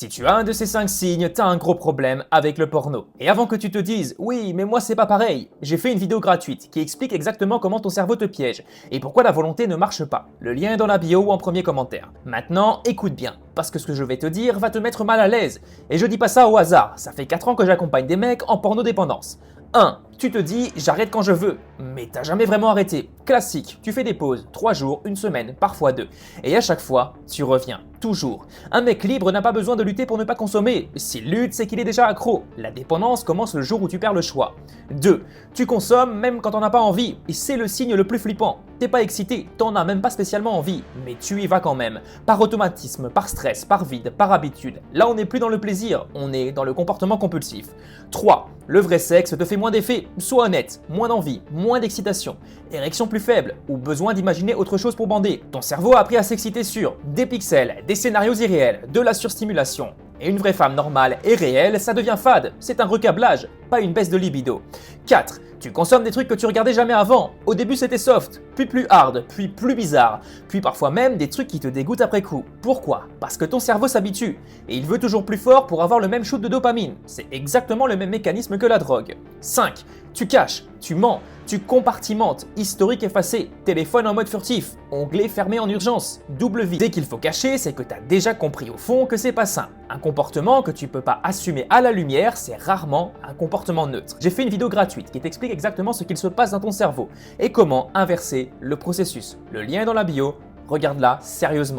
Si tu as un de ces 5 signes, t'as un gros problème avec le porno. Et avant que tu te dises, oui, mais moi c'est pas pareil, j'ai fait une vidéo gratuite qui explique exactement comment ton cerveau te piège et pourquoi la volonté ne marche pas. Le lien est dans la bio ou en premier commentaire. Maintenant, écoute bien, parce que ce que je vais te dire va te mettre mal à l'aise. Et je dis pas ça au hasard, ça fait 4 ans que j'accompagne des mecs en porno-dépendance. 1. Tu te dis j'arrête quand je veux, mais t'as jamais vraiment arrêté. Classique, tu fais des pauses, 3 jours, une semaine, parfois 2. Et à chaque fois, tu reviens. Toujours. Un mec libre n'a pas besoin de lutter pour ne pas consommer. S'il lutte, c'est qu'il est déjà accro. La dépendance commence le jour où tu perds le choix. 2. Tu consommes même quand t'en as pas envie, et c'est le signe le plus flippant. T'es pas excité, t'en as même pas spécialement envie, mais tu y vas quand même. Par automatisme, par stress, par vide, par habitude. Là, on n'est plus dans le plaisir, on est dans le comportement compulsif. 3. Le vrai sexe te fait moins d'effet, sois honnête, moins d'envie, moins d'excitation, érection plus faible ou besoin d'imaginer autre chose pour bander. Ton cerveau a appris à s'exciter sur des pixels, des scénarios irréels, de la surstimulation. Et une vraie femme normale et réelle, ça devient fade, c'est un recablage, pas une baisse de libido. 4. Tu consommes des trucs que tu regardais jamais avant. Au début c'était soft, puis plus hard, puis plus bizarre, puis parfois même des trucs qui te dégoûtent après coup. Pourquoi? Parce que ton cerveau s'habitue, et il veut toujours plus fort pour avoir le même shoot de dopamine. C'est exactement le même mécanisme que la drogue. 5. Tu caches, tu mens, tu compartimentes, historique effacé, téléphone en mode furtif, onglet fermé en urgence, double vie. Dès qu'il faut cacher, c'est que tu as déjà compris au fond que c'est pas sain. Un comportement que tu peux pas assumer à la lumière, c'est rarement un comportement neutre. J'ai fait une vidéo gratuite qui t'explique exactement ce qu'il se passe dans ton cerveau et comment inverser le processus. Le lien est dans la bio, regarde-la sérieusement.